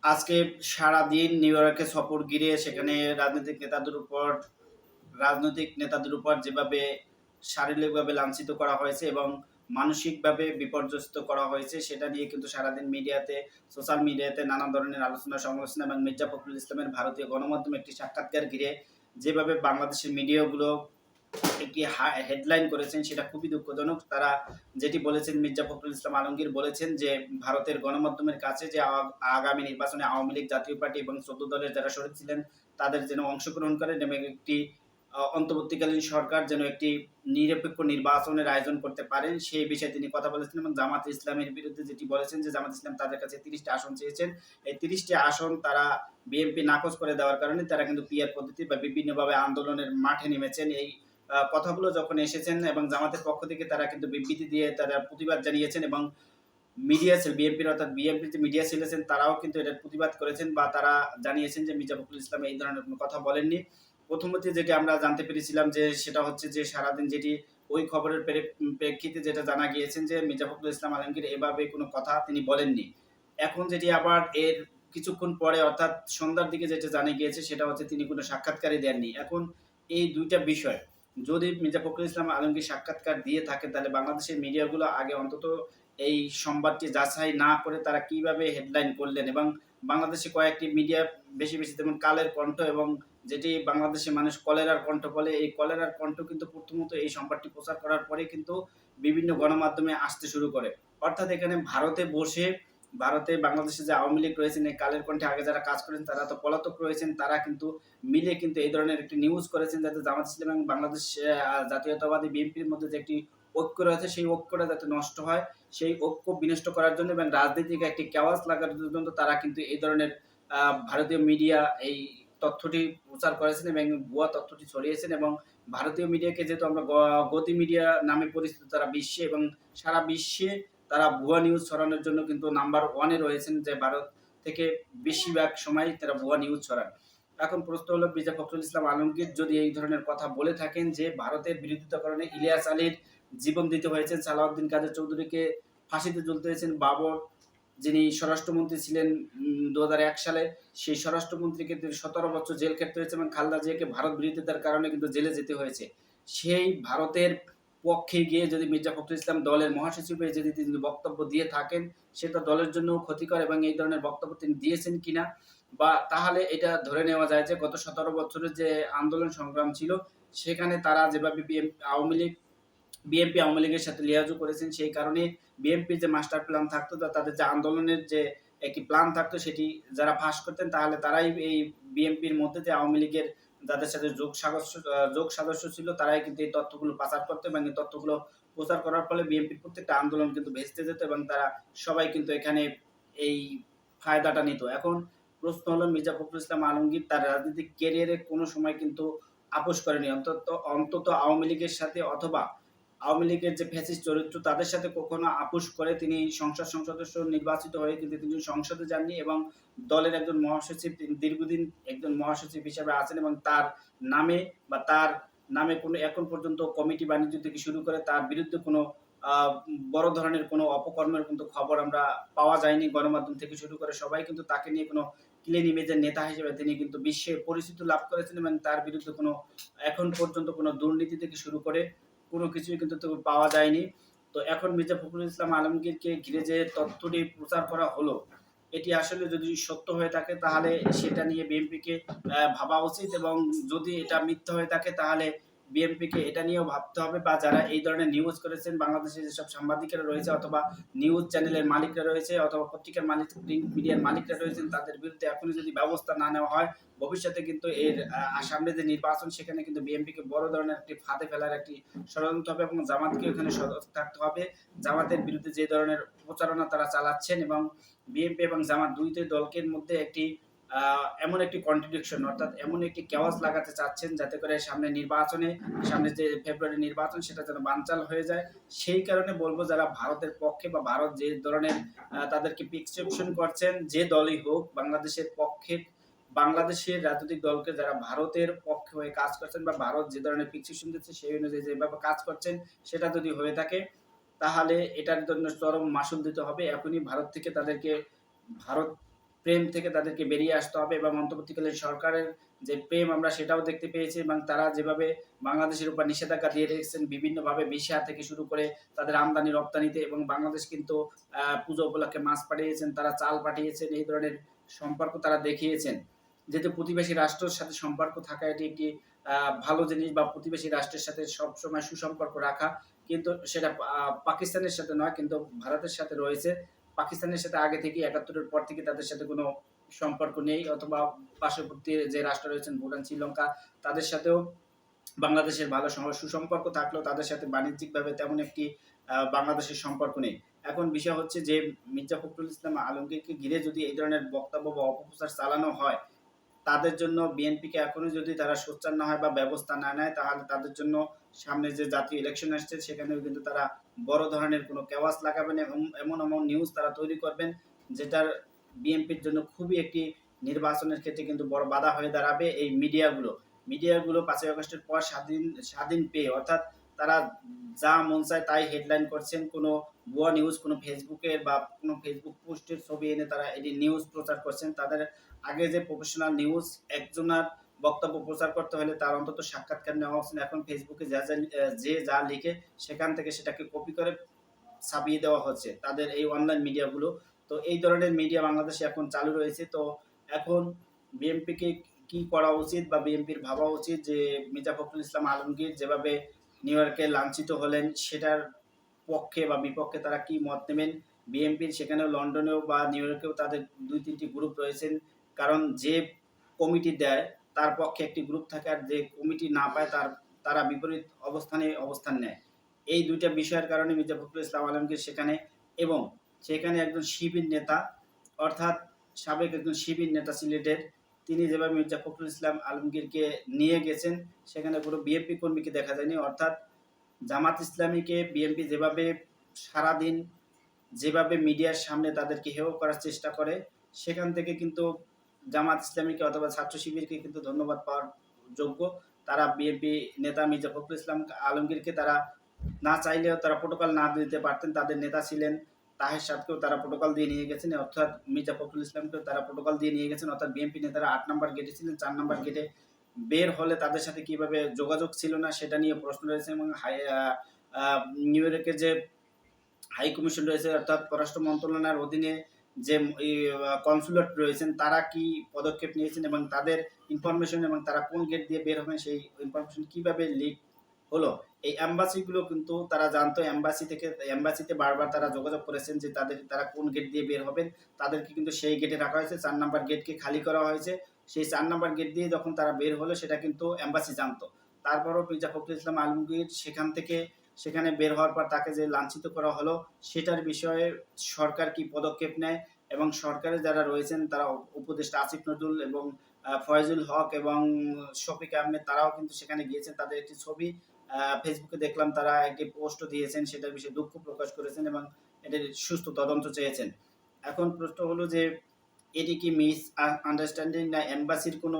আজকে সারাদিন নিউ ইয়র্কে সফর ঘিরে সেখানে রাজনৈতিক নেতাদের উপর যেভাবে শারীরিকভাবে লাঞ্ছিত করা হয়েছে এবং মানসিকভাবে বিপর্যস্ত করা হয়েছে সেটা নিয়ে কিন্তু সারাদিন সোশ্যাল মিডিয়াতে নানা ধরনের আলোচনা সমালোচনা এবং মির্জা ফখরুল ইসলামের ভারতীয় গণমাধ্যমে একটি সাক্ষাৎকার ঘিরে যেভাবে বাংলাদেশের মিডিয়াগুলো একটি হেডলাইন করেছেন সেটা খুবই দুঃখজনক। তারা যেটি বলেছেন, মির্জা ফখরুল ইসলাম আলমগীর বলেছেন যে ভারতের গণমাধ্যমের কাছে যে আগামী নির্বাচনে আওয়ামী লীগ, জাতীয় পার্টি এবং ১৪ দলের যারা শরিক ছিলেন তাদের যেন অংশগ্রহণ করেন এবং একটি অন্তর্বর্তীকালীন সরকার যেন একটি নিরপেক্ষ নির্বাচনের আয়োজন করতে পারেন সেই বিষয়ে তিনি কথা বলেছেন এবং জামাত ইসলামের বিরুদ্ধে যেটি বলেছেন যে জামাত ইসলাম তাদের কাছে ৩০টি আসন চেয়েছেন। এই ৩০টি আসন তারা বিএনপি নাকচ করে দেওয়ার কারণে তারা কিন্তু পিআর পদ্ধতি বা বিভিন্নভাবে আন্দোলনের মাঠে নেমেছেন। এই কথাগুলো যখন এসেছেন এবং জামাতের পক্ষ থেকে তারা কিন্তু বিবৃতি দিয়ে তারা প্রতিবাদ জানিয়েছেন এবং মিডিয়া সেল বিএনপির অর্থাৎ বিএনপির যে মিডিয়া সেল আছেন তারাও কিন্তু এটার প্রতিবাদ করেছেন বা তারা জানিয়েছেন যে মির্জা ফখরুল ইসলাম এই ধরনের কোনো কথা বলেননি। প্রথমত যেটি আমরা জানতে পেরেছিলাম যে সেটা হচ্ছে যে সারাদিন যেটি ওই খবরের প্রেক্ষিতে যেটা জানা গিয়েছেন যে মির্জা ফখরুল ইসলাম আলমগীর এভাবে কোনো কথা তিনি বলেননি। এখন যেটি আবার এর কিছুক্ষণ পরে অর্থাৎ সন্ধ্যার দিকে যেটা জানা গিয়েছে সেটা হচ্ছে তিনি কোনো সাক্ষাৎকারই দেননি। এখন এই ২ টা বিষয় যদি মির্জা ফখরুল ইসলাম আলমগীর সাক্ষাৎকার দিয়ে থাকেন তাহলে বাংলাদেশের মিডিয়াগুলো আগে অন্তত এই সংবাদটি যাচাই না করে তারা কিভাবে হেডলাইন করলেন এবং বাংলাদেশে কয়েকটি মিডিয়া বেশি যেমন কালের কণ্ঠ এবং যেটি বাংলাদেশে মানুষ কলেরার কণ্ঠ বলে, এই কলেরার কণ্ঠ কিন্তু প্রথমত এই সংবাদটি প্রচার করার পরে কিন্তু বিভিন্ন গণমাধ্যমে আসতে শুরু করে। অর্থাৎ এখানে ভারতে বাংলাদেশে যে আওয়ামী লীগ রয়েছেন এই কালের কণ্ঠে আগে যারা কাজ করেছেন তারা তো পলাতক রয়েছেন, তারা কিন্তু মিলে কিন্তু এই ধরনের একটি নিউজ করেছেন যাতে জামাত ইসলাম এবং বাংলাদেশ জাতীয়তাবাদী বিএনপির মধ্যে যে একটি ঐক্য রয়েছে সেই ঐক্যটা যাতে নষ্ট হয়, সেই ঐক্য বিনষ্ট করার জন্য এবং রাজনীতিকে একটি কেওয়াস লাগানোর জন্য তারা কিন্তু এই ধরনের ভারতীয় মিডিয়া এই তথ্যটি প্রচার করেছেন এবং ভুয়া তথ্যটি ছড়িয়েছেন এবং ভারতীয় মিডিয়াকে যেহেতু আমরা গতি মিডিয়া নামে পরিচিত তারা বিশ্বে এবং সারা বিশ্বে তারা ভুয়া নিউজ ছড়ানোর জন্য কিন্তু নাম্বার 1 এ রয়েছেন যে ভারত থেকে বেশিরভাগ সময় তারা ভুয়া নিউজ ছড়ান। এখন প্রশ্ন হলো মির্জা ফখরুল ইসলাম আলমগীর যদি এই ধরনের কথা বলে থাকেন যে ভারতের বিরোধিতাকরণে ইলিয়াস আলীর জীবন দিতে হয়েছে, সালাউদ্দিন কাদের চৌধুরীকে ফাঁসিতে ঝুলতে হয়েছেন, বাবর যিনি স্বরাষ্ট্রমন্ত্রী ছিলেন ২০০১ সালে সেই স্বরাষ্ট্রমন্ত্রীকে ১৭ বছর জেল খেটতে হয়েছে এবং খালেদা জিয়াকে ভারত বিরোধিতার কারণে কিন্তু জেলে যেতে হয়েছে। সেই ভারতের পক্ষে গিয়ে যদি মির্জা ফখরুল ইসলাম দলের মহাসচিব হয়ে যদি তিনি বক্তব্য দিয়ে থাকেন সেটা দলের জন্যও ক্ষতিকর এবং এই ধরনের বক্তব্য তিনি দিয়েছেন কিনা বা তাহলে এটা ধরে নেওয়া যায় যে গত ১৭ বছরের যে আন্দোলন সংগ্রাম ছিল সেখানে তারা যেভাবে বিএনপি আওয়ামী লীগের সাথে লিয়াজু করেছেন সেই কারণে বিএনপির যে মাস্টার প্ল্যান থাকতো বা তাদের যে আন্দোলনের যে একটি প্ল্যান থাকতো সেটি যারা ফাঁস করতেন তাহলে তারাই এই বিএনপির মধ্যে যে আওয়ামী লীগের যাদের সাথে যোগ সদস্য ছিল তারাই কিন্তু এই তথ্যগুলো পাচার করতো এবং এই তথ্যগুলো প্রচার করার ফলে বিএনপির প্রত্যেকটা আন্দোলন কিন্তু ভেস্তে যেত এবং তারা সবাই কিন্তু এখানে এই ফায়দাটা নিত। এখন প্রশ্ন হলো মির্জা ফখরুল ইসলাম আলমগীর তার রাজনৈতিক ক্যারিয়ারে কোনো সময় কিন্তু আপোস করেনি। অন্তত আওয়ামী লীগের সাথে অথবা আওয়ামী লীগের যে ফ্যাসিস্ট চরিত্র তাদের সাথে কখনো আপোস করে তিনি সংসদ সদস্য নির্বাচিত হয়ে কিন্তু তিনি সংসদে যাননি এবং দলের একজন মহাসচিব তিনি দীর্ঘদিন একজন মহাসচিব হিসেবে আছেন এবং তার নামে কোনো এখন পর্যন্ত কমিটি বাণিজ্য থেকে শুরু করে তার বিরুদ্ধে কোনো বড় ধরনের কোনো অপকর্মের কিন্তু খবর আমরা পাওয়া যায়নি। গণমাধ্যম থেকে শুরু করে সবাই কিন্তু তাকে নিয়ে কোনো ক্লিন ইমেজের নেতা হিসেবে তিনি কিন্তু বিশ্বে পরিচিতি লাভ করেছেন এবং তার বিরুদ্ধে কোনো এখন পর্যন্ত কোনো দুর্নীতি থেকে শুরু করে কোনো কিছুই কিন্তু পাওয়া যায়নি। তো এখন মির্জা ফখরুল ইসলাম আলমগীরকে ঘিরে যে তথ্যটি প্রচার করা হলো, এটি আসলে যদি সত্য হয়ে থাকে তাহলে সেটা নিয়ে বিএনপিকে ভাবা উচিত এবং যদি এটা মিথ্যা হয়ে থাকে তাহলে বিএনপিকে এটা নিয়েও ভাবতে হবে বা যারা এই ধরনের নিউজ করেছেন বাংলাদেশে যেসব সাংবাদিকেরা রয়েছে অথবা নিউজ চ্যানেলের মালিকরা রয়েছে অথবা পত্রিকার মালিক প্রিন্ট মিডিয়ার মালিকরা রয়েছেন তাদের বিরুদ্ধে এখনই যদি ব্যবস্থা না নেওয়া হয় ভবিষ্যতে কিন্তু এর সামনে যে নির্বাচন সেখানে কিন্তু বিএনপিকে বড় ধরনের একটি ফাঁদে ফেলার একটি ষড়যন্ত্র হবে এবং জামাতকে এখানে সতর্ক থাকতে হবে। জামাতের বিরুদ্ধে যে ধরনের প্রচারণা তারা চালাচ্ছেন এবং বিএনপি এবং জামাত দুইটি দলকের মধ্যে একটি এমন একটি কন্ট্রাডিকশন অর্থাৎ এমন একটি কেওয়াস লাগাতে চাচ্ছেন যাতে করে সামনে যে ফেব্রুয়ারি নির্বাচন সেটা যেন বানচাল হয়ে যায়। সেই কারণে বলবো যারা ভারতের পক্ষে বা ভারত যে ধরনের তাদেরকে প্রিসক্রিপশন করছেন যে দলই হোক বাংলাদেশের রাজনৈতিক দলকে যারা ভারতের পক্ষে হয়ে কাজ করছেন বা ভারত যে ধরনের প্রিসক্রিপশন দিচ্ছে সেই অনুযায়ী যেভাবে কাজ করছেন সেটা যদি হয়ে থাকে তাহলে এটার জন্য চরম মাশুল দিতে হবে। এখনই ভারত থেকে তাদেরকে ভারত প্রেম থেকে তাদেরকে বেরিয়ে আসতে হবে এবং অন্তর্বর্তীকালীন সরকারের যে প্রেম আমরা সেটাও দেখতে পেয়েছি এবং তারা যেভাবে বাংলাদেশের উপর নিষেধাজ্ঞা দিয়ে রেখেছেন বিভিন্নভাবে ভিসা থেকে শুরু করে তাদের আমদানি রপ্তানিতে, এবং বাংলাদেশ কিন্তু পুজো উপলক্ষে মাছ পাঠিয়েছেন, তারা চাল পাঠিয়েছেন, এই ধরনের সম্পর্ক তারা দেখিয়েছেন। যেহেতু প্রতিবেশী রাষ্ট্রের সাথে সম্পর্ক থাকা এটি একটি ভালো জিনিস, বা প্রতিবেশী রাষ্ট্রের সাথে সবসময় সুসম্পর্ক রাখা, কিন্তু সেটা পাকিস্তানের সাথে নয়, কিন্তু ভারতের সাথে রয়েছে। পাকিস্তানের সাথে আগে থেকেই ৭১ এর পর থেকে তাদের সাথে কোনো সম্পর্ক নেই, অথবা পার্শ্ববর্তী যে রাষ্ট্র রয়েছেন ভুটান, শ্রীলঙ্কা, তাদের সাথেও বাংলাদেশের ভালো সুসম্পর্ক থাকলেও তাদের সাথে বাণিজ্যিকভাবে তেমন একটি বাংলাদেশের সম্পর্ক নেই। এখন বিষয় হচ্ছে যে মির্জা ফখরুল ইসলাম আলমগীরকে ঘিরে যদি এই ধরনের বক্তব্য বা অপপ্রচার চালানো হয়, তাদের জন্য বিএনপিকে এখনো যদি তারা সোচ্চার না হয় বা ব্যবস্থা না নেয়, তাহলে তাদের জন্য সামনে যে জাতীয় ইলেকশন আসছে সেখানেও কিন্তু তারা বড় ধরনের কোনো কেওয়াস লাগাবেন এবং এমন এমন নিউজ তারা তৈরি করবেন যেটার বিএনপির জন্য খুবই একটি নির্বাচনের ক্ষেত্রে কিন্তু বড় বাধা হয়ে দাঁড়াবে। এই মিডিয়াগুলো ৫ই আগস্টের পর স্বাধীন পেয়ে, অর্থাৎ তারা যা মন চায় তাই হেডলাইন করছেন, কোনো ভুয়া নিউজ, কোনো ফেসবুকের বা কোনো ফেসবুক পোস্টের ছবি এনে তারা এটি নিউজ প্রচার করছেন। তাদের আগে যে প্রফেশনাল নিউজ একজনের বক্তব্য প্রচার করতে হলে তার অন্তত সাক্ষাৎকার নেওয়া উচিত। এখন ফেসবুকে যে যা লিখে সেখান থেকে সেটাকে কপি করে ছাপিয়ে দেওয়া হচ্ছে তাদের এই অনলাইন মিডিয়াগুলো। তো এই ধরনের মিডিয়া বাংলাদেশে এখন চালু রয়েছে। তো এখন বিএনপিকে কি করা উচিত বা বিএনপির ভাবা উচিত যে মির্জা ফখরুল ইসলাম আলমগীর যেভাবে নিউ ইয়র্কে লাঞ্ছিত হলেন সেটার পক্ষে বা বিপক্ষে তারা কি মত নেবেন। বিএনপির সেখানেও লন্ডনেও বা নিউ ইয়র্কেও তাদের ২-৩টি গ্রুপ রয়েছেন। কারণ যে কমিটি দেয় তার পক্ষে একটি গ্রুপ থাকে, আর যে কমিটি না পায় তারা বিপরীত অবস্থান নেয়। এই ২ টা বিষয়ের কারণে মির্জা ফখরুল ইসলাম আলমগীর সেখানে, এবং সেখানে একজন শিবির নেতা, অর্থাৎ সাবেক একজন শিবির নেতা সিলেটের, তিনি যেভাবে মির্জা ফখরুল ইসলাম আলমগীরকে নিয়ে গেছেন সেখানে কোনো বিএনপি কর্মীকে দেখা যায়নি। অর্থাৎ জামাত ইসলামীকে বিএনপি যেভাবে সারাদিন যেভাবে মিডিয়ার সামনে তাদেরকে হেয় করার চেষ্টা করে, সেখান থেকে কিন্তু জামাত ইসলামীকে অথবা ছাত্র শিবিরকে কিন্তু ধন্যবাদ পাওয়ার যোগ্য। তারা বিএনপি নেতা মির্জা ফখরুল ইসলাম আলমগীরকে তারা না চাইলেও তারা প্রোটোকল না দিতে পারতেন। তাদের নেতা ছিলেন তাহের সাদকেও তারা প্রোটোকল দিয়ে নিয়ে গেছেন, অর্থাৎ মির্জা ফখরুল ইসলামকেও তারা প্রোটোকল দিয়ে নিয়ে গেছেন। অর্থাৎ বিএনপি নেতারা ৮ নম্বর গেটে ছিলেন, ৪ নম্বর গেটে বের হলে তাদের সাথে কিভাবে যোগাযোগ ছিল না সেটা নিয়ে প্রশ্ন রয়েছে। এবং নিউ ইয়র্কের যে হাই কমিশন রয়েছে, অর্থাৎ পররাষ্ট্র মন্ত্রণালয়ের অধীনে যে কনসুলেট রয়েছেন, তারা কি পদক্ষেপ নিয়েছেন এবং তাদের ইনফরমেশন এবং তারা কোন গেট দিয়ে বের হবেন সেই ইনফরমেশন কিভাবে লিক হলো। এই এম্বাসিগুলো কিন্তু তারা জানতো, এম্বাসিতে বারবার তারা যোগাযোগ করেছেন যে তারা কোন গেট দিয়ে বের হবেন। তাদেরকে কিন্তু সেই গেটে রাখা হয়েছে, ৪ নাম্বার গেটকে খালি করা হয়েছে। সেই ৪ নাম্বার গেট দিয়ে যখন তারা বের হলো সেটা কিন্তু এম্বাসি জানতো। তারপরও মির্জা ফখরুল ইসলাম আলমগীর সেখানে বের হওয়ার পর তাকে যে লাঞ্ছিত করা হলো সেটার বিষয়ে সরকার কি পদক্ষেপ নেয়, এবং সরকারে যারা রয়েছেন তারা উপদেষ্টা আসিফ নজরুল এবং ফয়জুল হক এবং শফিক আহমেদ, তারাও কিন্তু সেখানে গিয়েছেন। তাদের একটি ছবি ফেসবুকে দেখলাম, তারা একটি পোস্টও দিয়েছেন, সেটার বিষয়ে দুঃখ প্রকাশ করেছেন এবং এটার সুস্থ তদন্ত চেয়েছেন। এখন প্রশ্ন হলো যে এটি কি মিস আন্ডারস্ট্যান্ডিং না এম্বাসির কোনো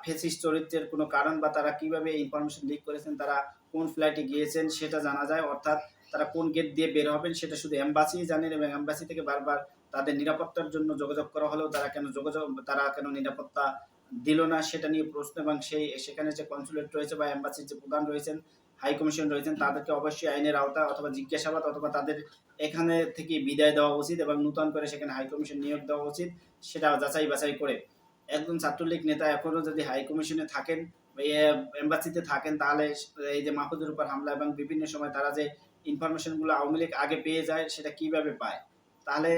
ফেসিস্ট চরিত্রের কোনো কারণ, বা তারা কিভাবে ইনফরমেশন লিক করেছেন, তারা কোন ফ্লাইটে গিয়েছেন সেটা জানা যায়। অর্থাৎ তারা কোন গেট দিয়ে বের হবেন সেটা শুধু এম্বাসিই জানেন, এবং এম্বাসি থেকে বারবার তাদের নিরাপত্তার জন্য যোগাযোগ করা হলেও তারা কেন নিরাপত্তা দিল না সেটা নিয়ে প্রশ্ন। এবং সেখানে যে কনসুলেট রয়েছে বা এম্বাসির যে প্রধান রয়েছেন, হাই কমিশন রয়েছেন, তাদেরকে অবশ্যই আইনের আওতায় অথবা জিজ্ঞাসাবাদ অথবা তাদের এখানে থেকে বিদায় দেওয়া উচিত এবং নতুন করে সেখানে হাই কমিশন নিয়োগ দেওয়া উচিত, সেটা যাচাই বাছাই করে। একজন ছাত্রলীগ নেতা এখনো যদি হাই কমিশনে থাকেন, এম্বাসিতে থাকেন, তাহলে এই যে মাহফুজের উপর হামলা এবং বিভিন্ন সময় তারা যে ইনফরমেশনগুলো আওয়ামী লীগ আগে পেয়ে যায় সেটা কিভাবে পায়, তাহলে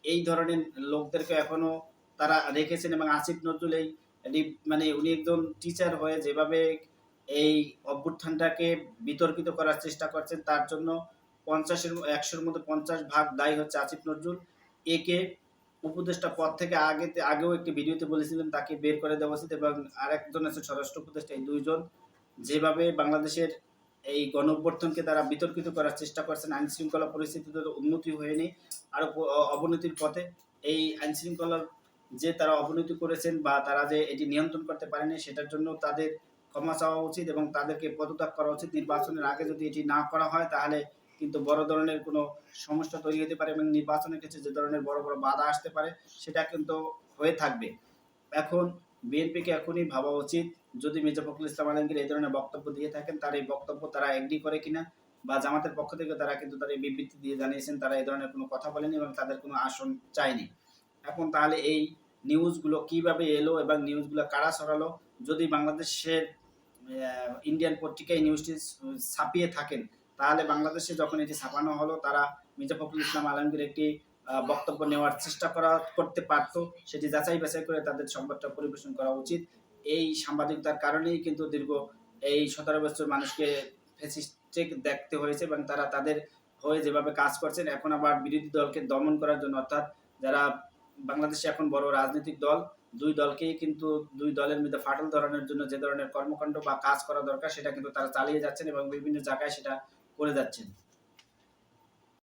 এই ধরনের লোকদেরকে এখনো তারা রেখেছেন। এবং আসিফ নজরুল মানে উনি একজন টিচার হয়ে যেভাবে এই অভ্যুত্থানটাকে বিতর্কিত করার চেষ্টা করছেন, তার জন্য ১০০-এর মধ্যে ৫০ ভাগ দায়ী হচ্ছে আসিফ নজরুল। একে উপদেষ্টা পদ থেকে আগেও একটি ভিডিওতে বলেছিলেন তাকে বের করে দেওয়া উচিত, এবং আরেকজন আছে স্বরাষ্ট্র উপদেষ্টা। এই ২ জন যেভাবে বাংলাদেশের এই গণঅভ্যুত্থানকে তারা বিতর্কিত করার চেষ্টা করছেন, আইন শৃঙ্খলা পরিস্থিতিতে উন্নতি হয়নি, আরো অবনতির পথে। এই আইন শৃঙ্খলার যে তারা অবনতি করেছেন বা তারা যে এটি নিয়ন্ত্রণ করতে পারেনি, সেটার জন্য তাদের ক্ষমা চাওয়া উচিত এবং তাদেরকে পদত্যাগ করা উচিত। নির্বাচনের আগে যদি এটি না করা হয় তাহলে কিন্তু বড় ধরনের কোনো সমস্যা তৈরি হতে পারে এবং নির্বাচনের ক্ষেত্রে যে ধরনের বড় বড় বাধা আসতে পারে সেটা কিন্তু হয়ে থাকবে। এখন বিএনপিকে এখনই ভাবা উচিত, যদি মির্জা ফখরুল ইসলাম আলমগীর এই ধরনের বক্তব্য দিয়ে থাকেন, তার এই বক্তব্য তারা এগ্রি করে কিনা, বা জামাতের পক্ষ থেকে তারা কিন্তু তার এই বিবৃতি দিয়ে জানিয়েছেন তারা এই ধরনের কোনো কথা বলেনি এবং তাদের কোনো আসন চায়নি। এখন তাহলে এই নিউজগুলো কিভাবে এলো এবং নিউজগুলো কারা ছড়ালো? যদি বাংলাদেশের ইন্ডিয়ান পত্রিকায় নিউজটি ছাপিয়ে থাকেন, তাহলে বাংলাদেশে যখন এটি ছাপানো হলো তারা মির্জা ফখরুল ইসলাম আলমগীর একটি বক্তব্য নেওয়ার চেষ্টা করতে পারতো, সেটি যাচাই বাছাই করে তাদের সংবাদটা পরিবেশন করা উচিত। এই সাংবাদিকতার কারণেই কিন্তু দীর্ঘ এই 17 বছর মানুষকে ফ্যাসিস্টিক দেখতে হয়েছে এবং তারা তাদের হয়ে যেভাবে কাজ করছেন, এখন আবার বিরোধী দলকে দমন করার জন্য, অর্থাৎ যারা বাংলাদেশে এখন বড় রাজনৈতিক দল, দুই দলকেই কিন্তু দুই দলের মধ্যে ফাটল ধরানোর জন্য যে ধরনের কর্মকাণ্ড বা কাজ করা দরকার সেটা কিন্তু তারা চালিয়ে যাচ্ছেন এবং বিভিন্ন জায়গায় সেটা করে যাচ্ছেন।